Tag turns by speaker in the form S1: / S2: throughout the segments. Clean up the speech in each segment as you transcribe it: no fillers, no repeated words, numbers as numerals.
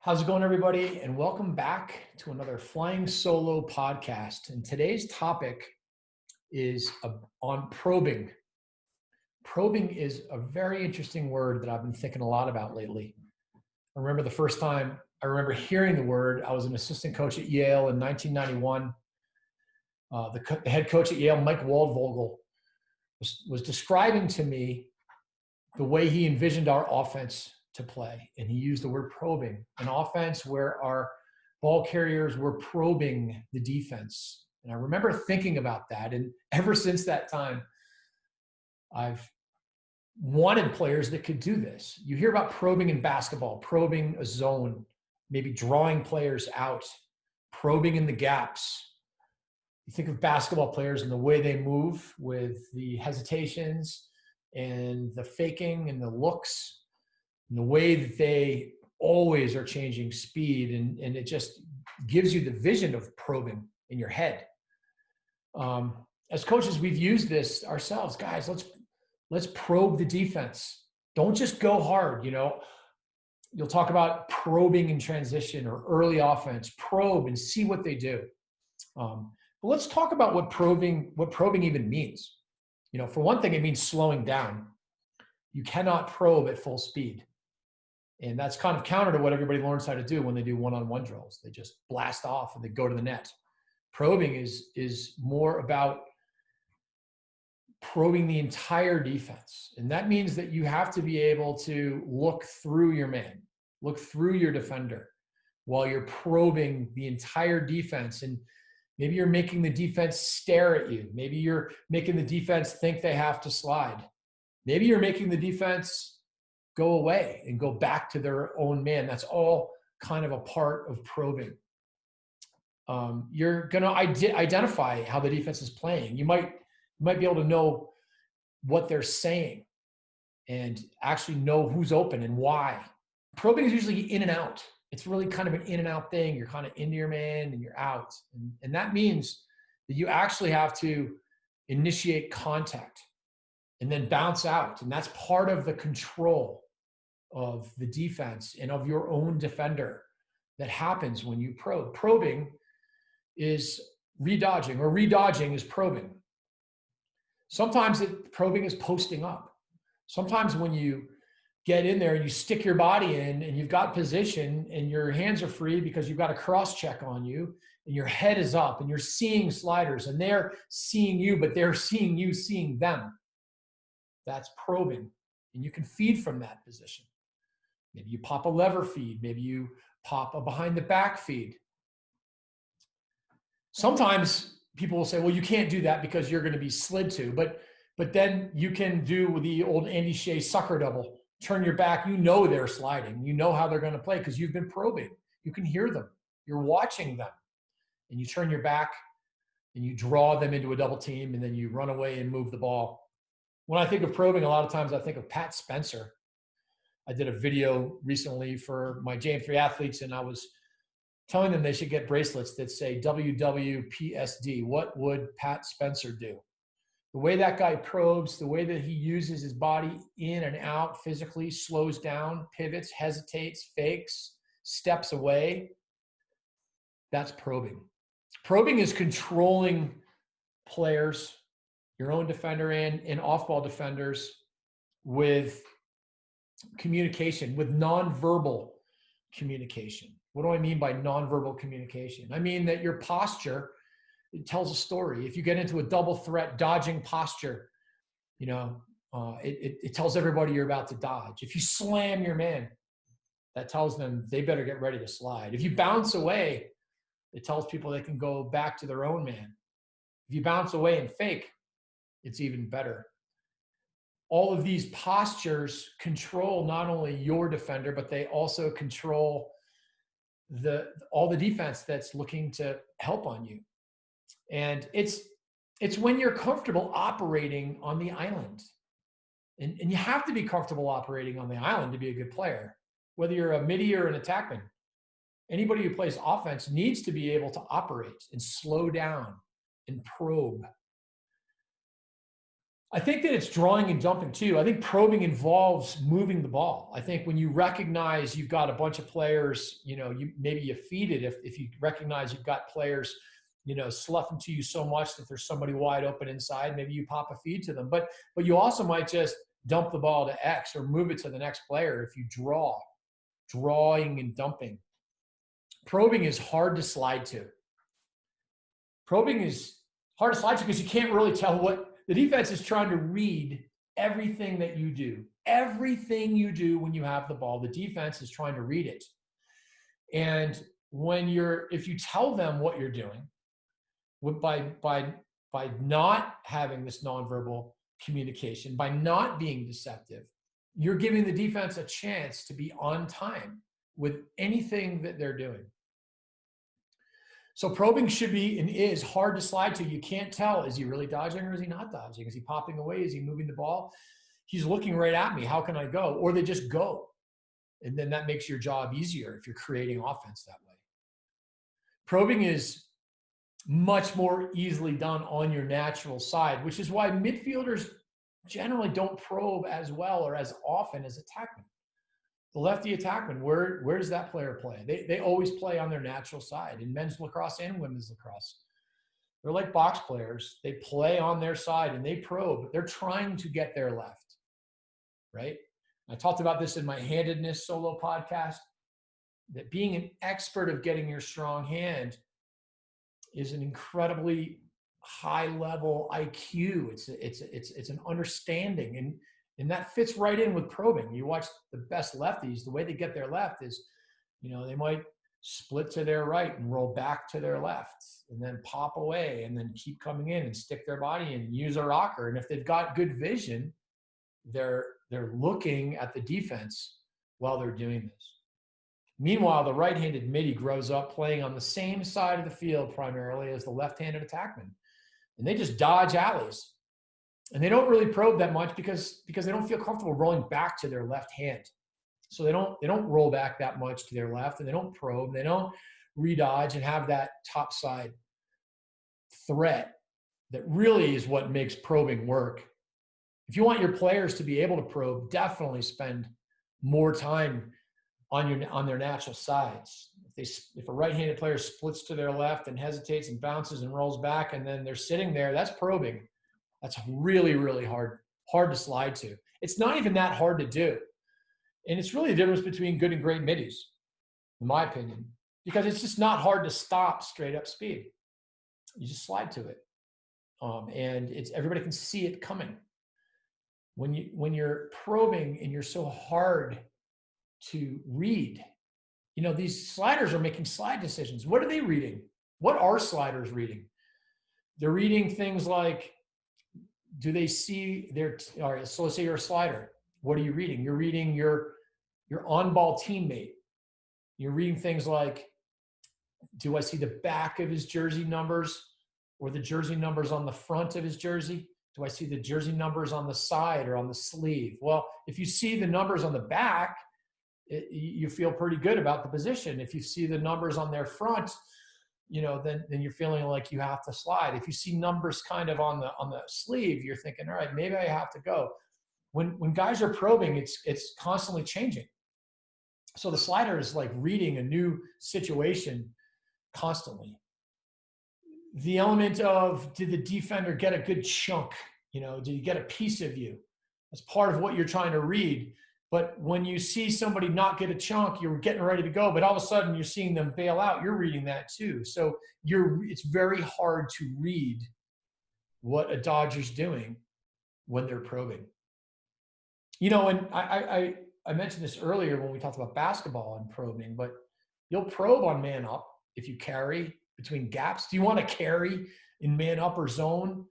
S1: How's it going, everybody? And welcome back to another Flying Solo podcast. And today's topic is on probing. Probing is a very interesting word that I've been thinking a lot about lately. I remember the first time I remember hearing the word, I was an assistant coach at Yale in 1991. The head coach at Yale, Mike Waldvogel, was describing to me the way he envisioned our offense to play. And he used the word probing, an offense where our ball carriers were probing the defense. And I remember thinking about that. And ever since that time, I've wanted players that could do this. You hear about probing in basketball, probing a zone, maybe drawing players out, probing in the gaps. You think of basketball players and the way they move with the hesitations and the faking and the looks, and the way that they always are changing speed, and it just gives you the vision of probing in your head. As coaches, we've used this ourselves. Guys, let's probe the defense. Don't just go hard. You'll talk about probing in transition or early offense. Probe and see what they do. But let's talk about what probing even means. For one thing, it means slowing down. You cannot probe at full speed. And that's kind of counter to what everybody learns how to do when they do one-on-one drills. They just blast off and they go to the net. Probing is more about probing the entire defense. And that means that you have to be able to look through your man, look through your defender while you're probing the entire defense. And maybe you're making the defense stare at you. Maybe you're making the defense think they have to slide. Maybe you're making the defense go away and go back to their own man. That's all kind of a part of probing. You're going to identify how the defense is playing. You might be able to know what they're saying and actually know who's open and why. Probing is usually in and out. It's really kind of an in and out thing. You're kind of into your man and you're out. And that means that you actually have to initiate contact and then bounce out. And that's part of the control of the defense and of your own defender that happens when you probe. Probing is redodging, or redodging is probing. Sometimes probing is posting up. Sometimes when you get in there and you stick your body in and you've got position and your hands are free because you've got a cross check on you and your head is up and you're seeing sliders and they're seeing you, but they're seeing you seeing them. That's probing. And you can feed from that position. Maybe you pop a lever feed. Maybe you pop a behind the back feed. Sometimes people will say, well, you can't do that because you're going to be slid to. But then you can do the old Andy Shay sucker double. Turn your back. They're sliding. You know how they're going to play because you've been probing. You can hear them. You're watching them. And you turn your back and you draw them into a double team and then you run away and move the ball. When I think of probing, a lot of times I think of Pat Spencer. I did a video recently for my JM3 athletes, and I was telling them they should get bracelets that say WWPSD. What would Pat Spencer do? The way that guy probes, the way that he uses his body in and out physically, slows down, pivots, hesitates, fakes, steps away, that's probing. Probing is controlling players, your own defender and off-ball defenders, with communication, with nonverbal communication. What do I mean by nonverbal communication? I mean that your posture, it tells a story. If you get into a double threat dodging posture, it tells everybody you're about to dodge. If you slam your man, that tells them they better get ready to slide. If you bounce away, it tells people they can go back to their own man. If you bounce away and fake, it's even better. All of these postures control not only your defender, but they also control all the defense that's looking to help on you. And it's when you're comfortable operating on the island. And you have to be comfortable operating on the island to be a good player, whether you're a midi or an attackman. Anybody who plays offense needs to be able to operate and slow down and probe. I think that it's drawing and dumping too. I think probing involves moving the ball. I think when you recognize you've got a bunch of players, maybe you feed it. If you recognize you've got players, sloughing to you so much that there's somebody wide open inside, maybe you pop a feed to them. But you also might just dump the ball to X or move it to the next player if you drawing and dumping. Probing is hard to slide to. Probing is hard to slide to because you can't really tell what the defense is trying to read. Everything that you do, everything you do when you have the ball, the defense is trying to read it. And if you tell them what you're doing, by not having this nonverbal communication, by not being deceptive, you're giving the defense a chance to be on time with anything that they're doing. So probing should be and is hard to slide to. You can't tell, is he really dodging or is he not dodging? Is he popping away? Is he moving the ball? He's looking right at me. How can I go? Or they just go. And then that makes your job easier if you're creating offense that way. Probing is much more easily done on your natural side, which is why midfielders generally don't probe as well or as often as attackmen. The lefty attackman, where does that player play? They always play on their natural side in men's lacrosse and women's lacrosse. They're like box players. They play on their side and they probe. They're trying to get their left, right? I talked about this in my handedness solo podcast, that being an expert of getting your strong hand is an incredibly high level IQ. It's an understanding, and that fits right in with probing. You watch the best lefties, the way they get their left is, they might split to their right and roll back to their left and then pop away and then keep coming in and stick their body in and use a rocker. And if they've got good vision, they're looking at the defense while they're doing this. Meanwhile, the right-handed midi grows up playing on the same side of the field primarily as the left-handed attackman. And they just dodge alleys. And they don't really probe that much because they don't feel comfortable rolling back to their left hand. So they don't roll back that much to their left, and they don't probe. They don't redodge and have that top side threat that really is what makes probing work. If you want your players to be able to probe, definitely spend more time on their natural sides. If a right-handed player splits to their left and hesitates and bounces and rolls back and then they're sitting there, that's probing. That's really, really hard to slide to. It's not even that hard to do. And it's really the difference between good and great middies, in my opinion, because it's just not hard to stop straight up speed. You just slide to it. And everybody can see it coming. When you're probing and you're so hard to read, these sliders are making slide decisions. What are they reading? What are sliders reading? They're reading things like, do they see all right, so let's say you're a slider. What are you reading? You're reading your on-ball teammate. You're reading things like, do I see the back of his jersey numbers or the jersey numbers on the front of his jersey? Do I see the jersey numbers on the side or on the sleeve? Well, if you see the numbers on the back, you feel pretty good about the position. If you see the numbers on their front, then you're feeling like you have to slide. If you see numbers kind of on the sleeve, you're thinking, all right, maybe I have to go. When guys are probing, it's constantly changing. So the slider is like reading a new situation constantly. The element of, did the defender get a good chunk? Did he get a piece of you? That's part of what you're trying to read. But when you see somebody not get a chunk, you're getting ready to go, but all of a sudden you're seeing them bail out. You're reading that too. So it's very hard to read what a dodger's doing when they're probing. And I mentioned this earlier when we talked about basketball and probing, but you'll probe on man up if you carry between gaps. Do you want to carry in man up or zone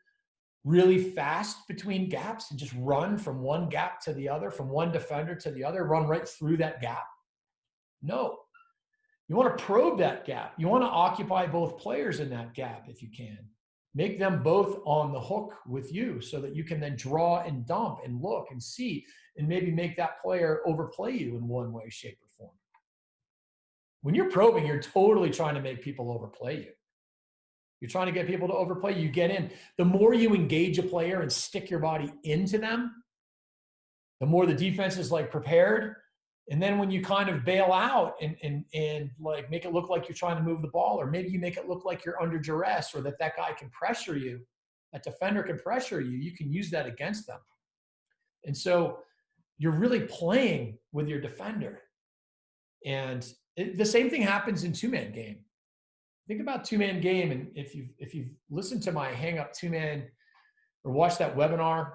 S1: really fast between gaps and just run from one gap to the other, from one defender to the other, run right through that gap? No. You want to probe that gap. You want to occupy both players in that gap if you can. Make them both on the hook with you so that you can then draw and dump and look and see and maybe make that player overplay you in one way, shape, or form. When you're probing, you're totally trying to make people overplay you. You're trying to get people to overplay, you get in. The more you engage a player and stick your body into them, the more the defense is like prepared. And then when you kind of bail out and like make it look like you're trying to move the ball, or maybe you make it look like you're under duress, or that guy can pressure you, that defender can pressure you, you can use that against them. And so you're really playing with your defender. And the same thing happens in two-man game. Think about two-man game, and if you've listened to my Hang Up Two-Man or watched that webinar,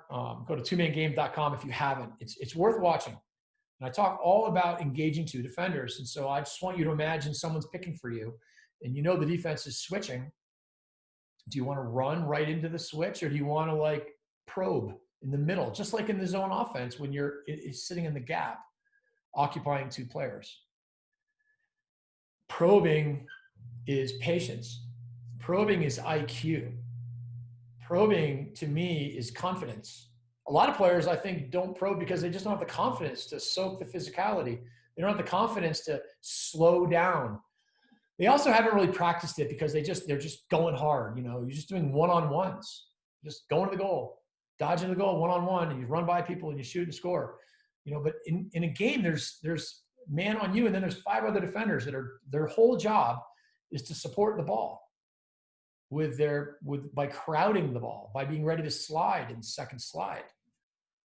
S1: go to twomangame.com if you haven't. It's worth watching. And I talk all about engaging two defenders. And so I just want you to imagine someone's picking for you, and you know the defense is switching. Do you want to run right into the switch, or do you want to like probe in the middle, just like in the zone offense when you're sitting in the gap, occupying two players? Probing is patience. Probing is IQ. Probing, to me, is confidence. A lot of players, I think, don't probe because they just don't have the confidence to soak the physicality. They don't have the confidence to slow down. They also haven't really practiced it because they're just going hard. You know, you're just doing one-on-ones, just going to the goal, dodging the goal one-on-one, and you run by people and you shoot and score. You know, but in a game, there's man on you, and then there's 5 other defenders that are, their whole job is to support the ball by crowding the ball, by being ready to slide in second slide.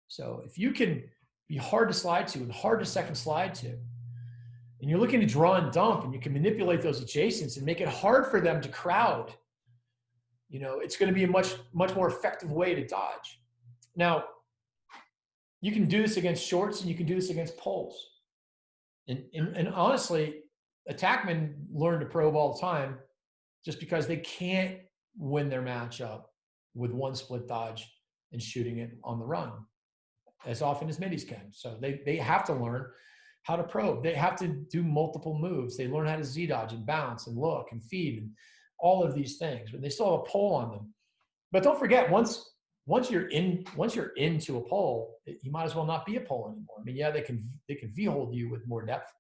S1: So if you can be hard to slide to and hard to second slide to, and you're looking to draw and dump, and you can manipulate those adjacents and make it hard for them to crowd, you know, it's going to be a much more effective way to dodge. Now, you can do this against shorts, and you can do this against poles. And honestly, attackmen learn to probe all the time just because they can't win their matchup with one split dodge and shooting it on the run as often as middies can. So they have to learn how to probe. They have to do multiple moves. They learn how to Z-dodge and bounce and look and feed and all of these things, but they still have a pole on them. But don't forget, once you're into a pole, you might as well not be a pole anymore. I mean, yeah, they can V-hold you with more depth,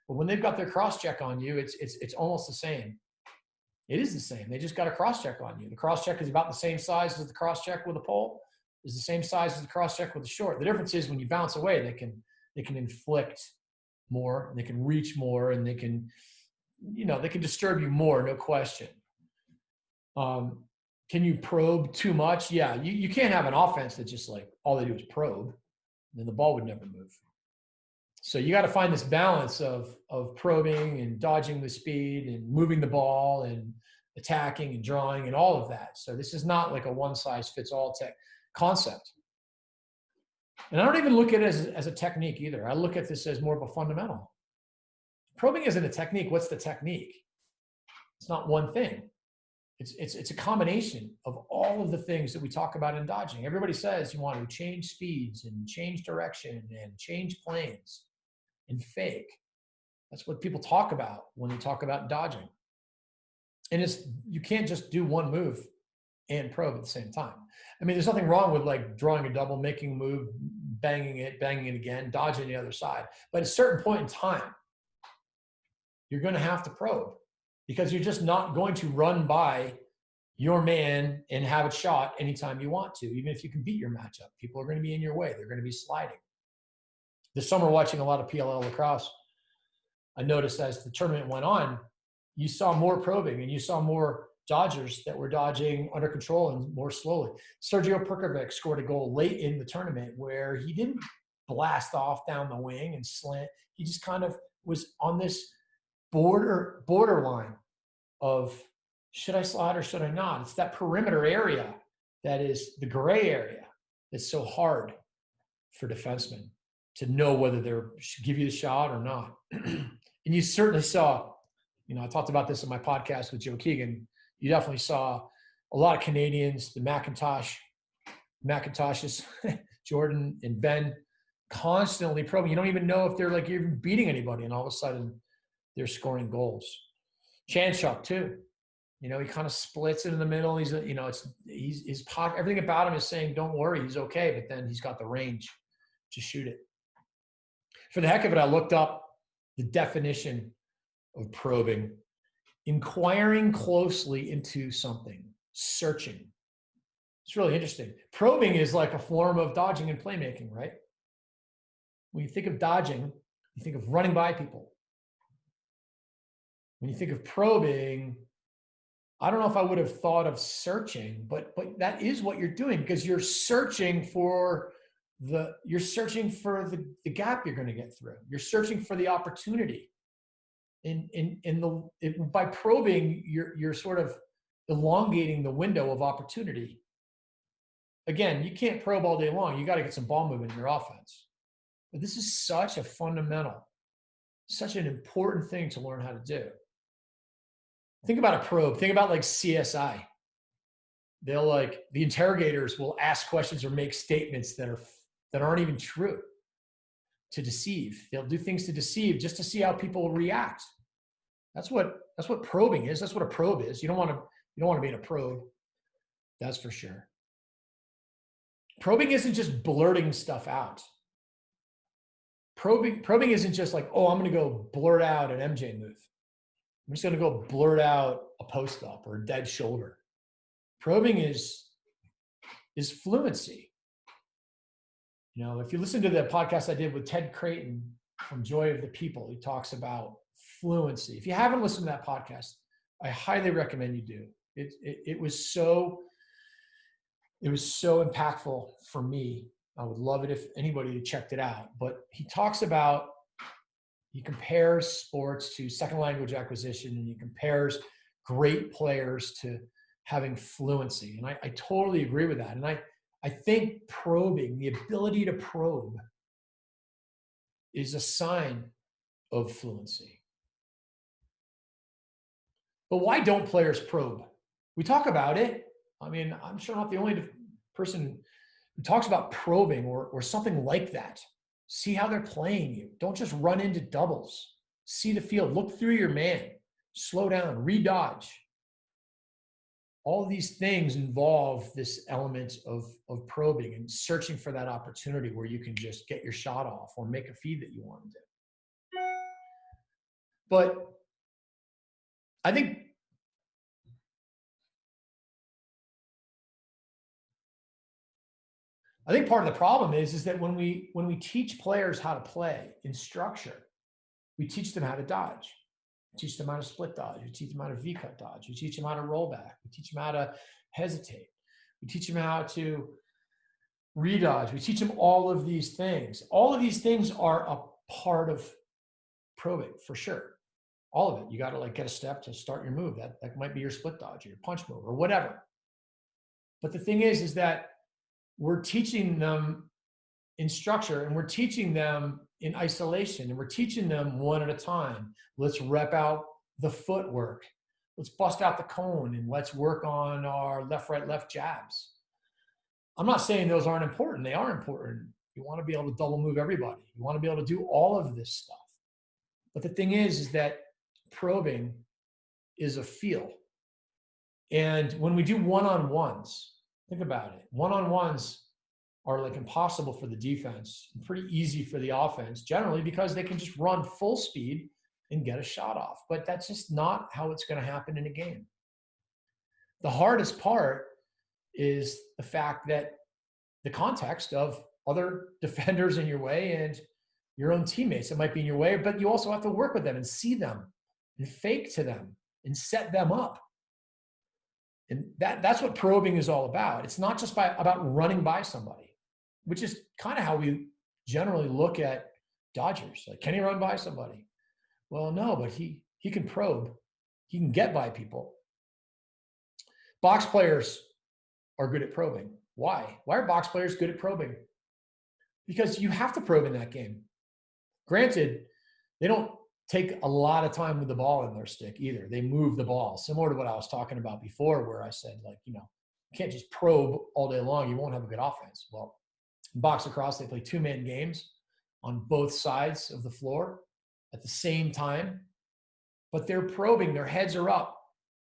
S1: but when they've got their cross-check on you, it's almost the same. It is the same. They just got a cross-check on you. The cross-check is about the same size as the cross-check with a pole. Is the same size as the cross-check with a short. The difference is when you bounce away, they can inflict more, and they can reach more, and they can disturb you more, no question. Can you probe too much? Yeah, you can't have an offense that just like all they do is probe, then the ball would never move. So you got to find this balance of probing and dodging the speed and moving the ball and attacking and drawing and all of that. So this is not like a one-size-fits-all concept. And I don't even look at it as a technique either. I look at this as more of a fundamental. Probing isn't a technique. What's the technique? It's not one thing. It's a combination of all of the things that we talk about in dodging. Everybody says you want to change speeds and change direction and change planes and fake. That's what people talk about when they talk about dodging. And you can't just do one move and probe at the same time. I mean, there's nothing wrong with like drawing a double, making a move, banging it again, dodging the other side. But at a certain point in time, you're going to have to probe, because you're just not going to run by your man and have it shot anytime you want to, even if you can beat your matchup. People are going to be in your way. They're going to be sliding. This summer, watching a lot of PLL lacrosse, I noticed as the tournament went on, you saw more probing and you saw more dodgers that were dodging under control and more slowly. Sergio Perkovic scored a goal late in the tournament where he didn't blast off down the wing and slant. He just kind of was on this borderline of, should I slide or should I not? It's that perimeter area that is the gray area that's so hard for defensemen to know whether they should give you the shot or not. And you certainly saw, I talked about this in my podcast with Joe Keegan. You definitely saw a lot of Canadians, the McIntoshes, Jordan and Ben, constantly probing. You don't even know if they're like you're even beating anybody, and all of a sudden they're scoring goals. Chanchuk too. He kind of splits it in the middle. He's his pocket. Everything about him is saying, "Don't worry, he's okay." But then he's got the range to shoot it. For the heck of it, I looked up the definition of probing inquiring closely into something, searching. It's really interesting. Probing is like a form of dodging and playmaking, right? When you think of dodging, you think of running by people. When you think of probing, I don't know if I would have thought of searching, but that is what you're doing, because you're searching for the gap you're going to get through. You're searching for the opportunity. By probing, you're sort of elongating the window of opportunity. Again, you can't probe all day long. You got to get some ball movement in your offense. But this is such a fundamental, such an important thing to learn how to do. Think about a probe. Think about like CSI. The interrogators will ask questions or make statements that aren't even true to deceive. They'll do things to deceive just to see how people react. That's what probing is. That's what a probe is. You don't want to be in a probe. That's for sure. Probing isn't just blurting stuff out. Probing isn't just like, oh, I'm going to go blurt out an MJ move. I'm just going to go blurt out a post up or a dead shoulder. Probing is fluency. You know, if you listen to the podcast I did with Ted Creighton from Joy of the People, he talks about fluency. If you haven't listened to that podcast, I highly recommend you do. It was so impactful for me. I would love it if anybody had checked it out. But he compares sports to second language acquisition, and he compares great players to having fluency. And I totally agree with that. And I think probing, the ability to probe, is a sign of fluency. But why don't players probe? We talk about it. I mean, I'm sure I'm not the only person who talks about probing or something like that. See how they're playing you. Don't just run into doubles. See the field. Look through your man. Slow down. Redodge. All of these things involve this element of probing and searching for that opportunity where you can just get your shot off or make a feed that you want to do. But I think part of the problem is that when we teach players how to play in structure, we teach them how to dodge. We teach them how to split dodge. We teach them how to V-cut dodge. We teach them how to roll back. We teach them how to hesitate. We teach them how to redodge. We teach them all of these things. All of these things are a part of probing, for sure. All of it. You got to get a step to start your move. That might be your split dodge or your punch move or whatever. But the thing is that we're teaching them in structure, and we're teaching them in isolation, and we're teaching them one at a time. Let's rep out the footwork. Let's bust out the cone, and let's work on our left, right, left jabs. I'm not saying those aren't important. They are important. You want to be able to double move everybody. You want to be able to do all of this stuff. But the thing is that probing is a feel. And when we do one-on-ones, think about it. One-on-ones are impossible for the defense and pretty easy for the offense, generally because they can just run full speed and get a shot off. But that's just not how it's going to happen in a game. The hardest part is the fact that the context of other defenders in your way and your own teammates that might be in your way, but you also have to work with them and see them and fake to them and set them up. And that's what probing is all about. It's not just about running by somebody, which is kind of how we generally look at dodgers. Can he run by somebody? Well, no, but he can probe. He can get by people. Box players are good at probing. Why? Why are box players good at probing? Because you have to probe in that game. Granted, they don't take a lot of time with the ball in their stick either. They move the ball, similar to what I was talking about before, where I said, you can't just probe all day long. You won't have a good offense. Well, in box lacrosse, they play two-man games on both sides of the floor at the same time, but they're probing. Their heads are up.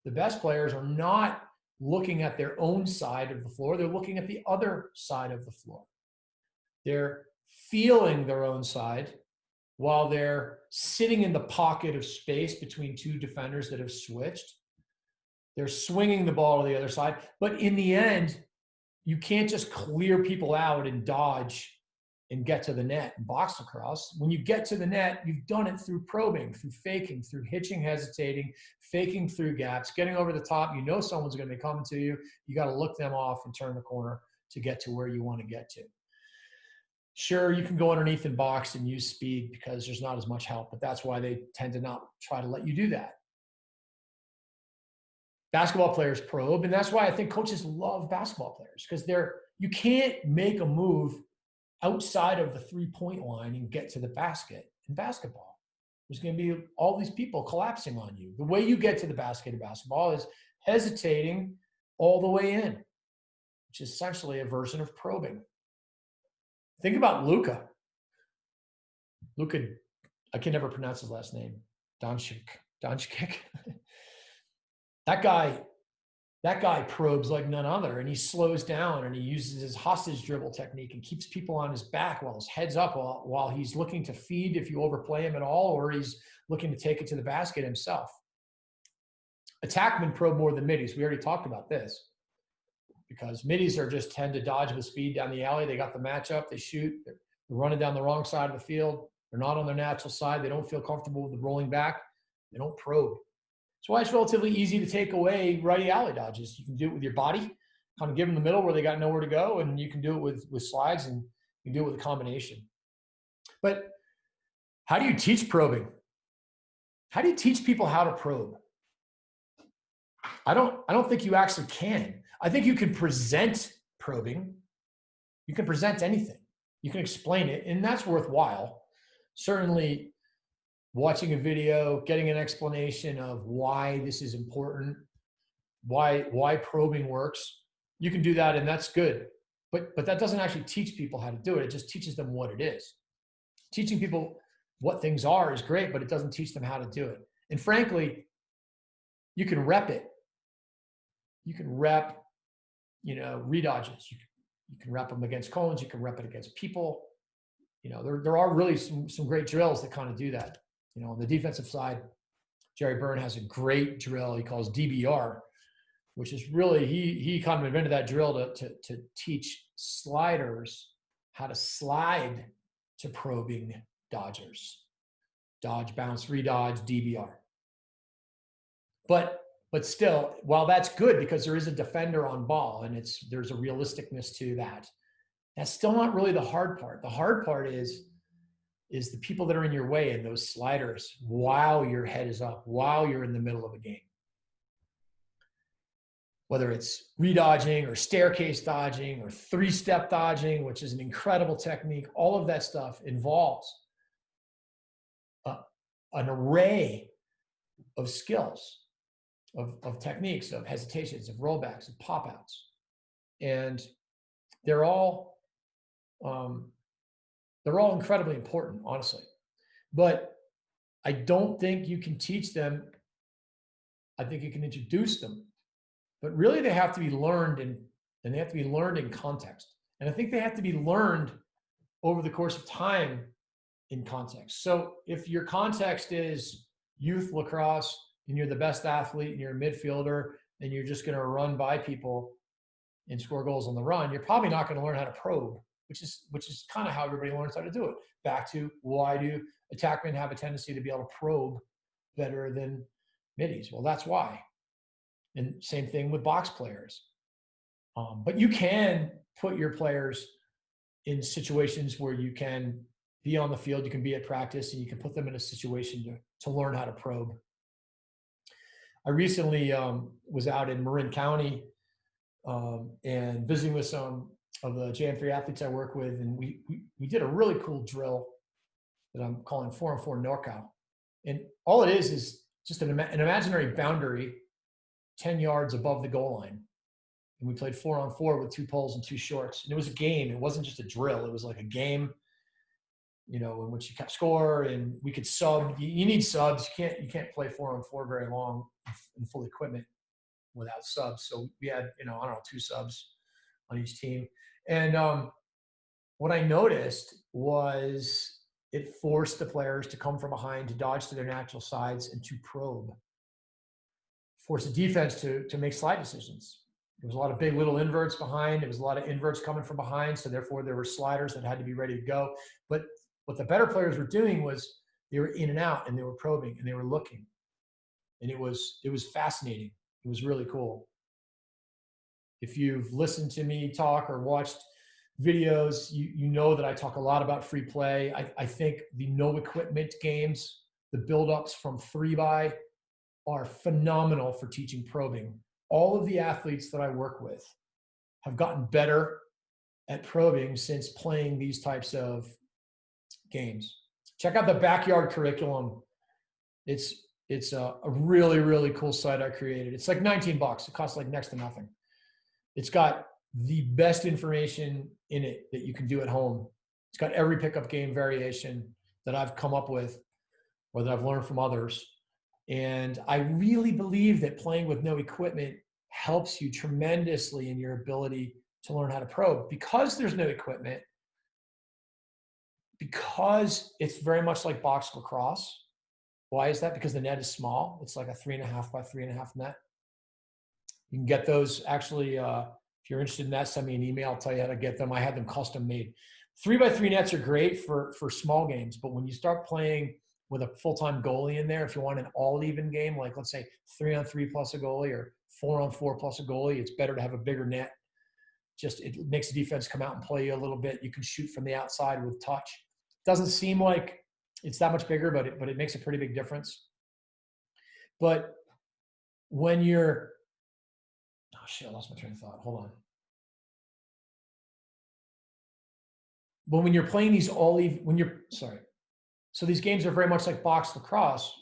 S1: The best players are not looking at their own side of the floor. They're looking at the other side of the floor. They're feeling their own side, while they're sitting in the pocket of space between two defenders that have switched. They're swinging the ball to the other side. But in the end, you can't just clear people out and dodge and get to the net in box lacrosse. When you get to the net, you've done it through probing, through faking, through hitching, hesitating, faking through gaps, getting over the top. You know someone's going to be coming to you. You got to look them off and turn the corner to get to where you want to get to. Sure, you can go underneath in box and use speed because there's not as much help, but that's why they tend to not try to let you do that. Basketball players probe, and that's why I think coaches love basketball players, because you can't make a move outside of the three-point line and get to the basket in basketball. There's going to be all these people collapsing on you. The way you get to the basket in basketball is hesitating all the way in, which is essentially a version of probing. Think about Luka. I can never pronounce his last name. Doncic. That guy probes like none other, and he slows down and he uses his hostage dribble technique and keeps people on his back while his head's up, while he's looking to feed if you overplay him at all, or he's looking to take it to the basket himself. Attackmen probe more than middies. We already talked about this, because middies tend to dodge with speed down the alley. They got the matchup, they shoot, they're running down the wrong side of the field. They're not on their natural side. They don't feel comfortable with the rolling back. They don't probe. That's why it's relatively easy to take away righty alley dodges. You can do it with your body, kind of give them the middle where they got nowhere to go, and you can do it with slides, and you can do it with a combination. But how do you teach probing? How do you teach people how to probe? I don't think you actually can. I think you can present probing. You can present anything. You can explain it, and that's worthwhile. Certainly, watching a video, getting an explanation of why this is important, why probing works. You can do that, and that's good. But that doesn't actually teach people how to do it. It just teaches them what it is. Teaching people what things are is great, but it doesn't teach them how to do it. And frankly, you can rep it. You can rep, redodges. You can rep them against cones. You can rep it against people. There are really some great drills that kind of do that. On the defensive side, Jerry Byrne has a great drill he calls DBR, which is really, he kind of invented that drill to teach sliders how to slide to probing dodgers. Dodge, bounce, redodge, DBR. But still, while that's good because there is a defender on ball and there's a realisticness to that, that's still not really the hard part. The hard part is the people that are in your way and those sliders while your head is up, while you're in the middle of a game. Whether it's redodging or staircase dodging or three-step dodging, which is an incredible technique, all of that stuff involves an array of skills, of techniques, of hesitations, of rollbacks, of pop-outs. And they're all incredibly important, honestly. But I don't think you can teach them. I think you can introduce them. But really they have to be learned and they have to be learned in context. And I think they have to be learned over the course of time in context. So if your context is youth lacrosse and you're the best athlete and you're a midfielder and you're just going to run by people and score goals on the run, you're probably not going to learn how to probe, which is kind of how everybody learns how to do it. Back to, why do attackmen have a tendency to be able to probe better than middies? Well, that's why. And same thing with box players. But you can put your players in situations where you can be on the field, you can be at practice, and you can put them in a situation to learn how to probe. I recently was out in Marin County and visiting with some of the JM3 athletes I work with, and we did a really cool drill that I'm calling 4-on-4 NorCal. And all it is just an imaginary boundary 10 yards above the goal line. And we played 4-on-4 with 2 poles and 2 shorts. And it was a game. It wasn't just a drill. It was like a game, in which you kept score, and we could sub. You need subs. You can't play 4-on-4 very long in full equipment without subs. So we had, 2 subs on each team. And what I noticed was it forced the players to come from behind, to dodge to their natural sides, and to probe. Forced the defense to make slide decisions. There was a lot of big little inverts behind. There was a lot of inverts coming from behind, so therefore there were sliders that had to be ready to go. But what the better players were doing was they were in and out, and they were probing, and they were looking. And it was fascinating. It was really cool. If you've listened to me talk or watched videos, you know that I talk a lot about free play. I think the no equipment games, the buildups from 3x are phenomenal for teaching probing. All of the athletes that I work with have gotten better at probing since playing these types of games. Check out the Backyard Curriculum. It's a really, really cool site I created. It's like $19. It costs like next to nothing. It's got the best information in it that you can do at home. It's got every pickup game variation that I've come up with or that I've learned from others. And I really believe that playing with no equipment helps you tremendously in your ability to learn how to probe. Because there's no equipment, because it's very much like box lacrosse. Why is that? Because the net is small. It's like a 3.5 by 3.5 net. You can get those actually, if you're interested in that, send me an email. I'll tell you how to get them. I had them custom made. 3x3 nets are great for small games, but when you start playing with a full-time goalie in there, if you want an all-even game, like let's say 3-on-3 plus a goalie or 4-on-4 plus a goalie, it's better to have a bigger net. Just it makes the defense come out and play you a little bit. You can shoot from the outside with touch. Doesn't seem like it's that much bigger, but it makes a pretty big difference. But when you're, oh shit, I lost my train of thought. Hold on. But when you're playing these so these games are very much like box lacrosse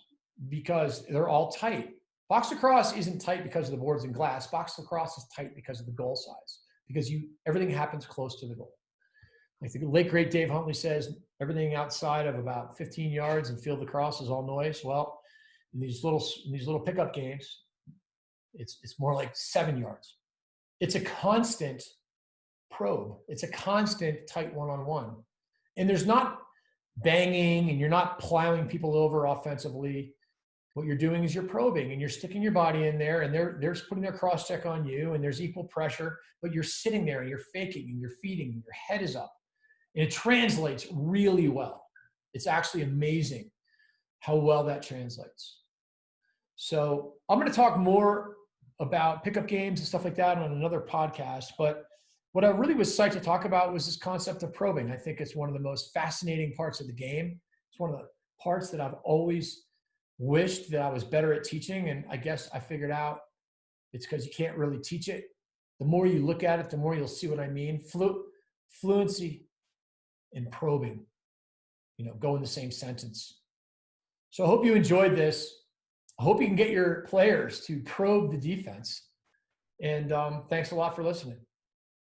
S1: because they're all tight. Box lacrosse isn't tight because of the boards and glass. Box lacrosse is tight because of the goal size, because everything happens close to the goal. Like the late great Dave Huntley says, everything outside of about 15 yards in field lacrosse is all noise. Well, in these little pickup games, it's more like 7 yards. It's a constant probe. It's a constant tight one-on-one. And there's not banging and you're not plowing people over offensively. What you're doing is you're probing and you're sticking your body in there and they're putting their cross check on you and there's equal pressure, but you're sitting there and you're faking and you're feeding and your head is up. And it translates really well. It's actually amazing how well that translates. So I'm going to talk more about pickup games and stuff like that on another podcast. But what I really was psyched to talk about was this concept of probing. I think it's one of the most fascinating parts of the game. It's one of the parts that I've always wished that I was better at teaching. And I guess I figured out it's because you can't really teach it. The more you look at it, the more you'll see what I mean. Fluency and probing, go in the same sentence. So I hope you enjoyed this. I hope you can get your players to probe the defense. And thanks a lot for listening.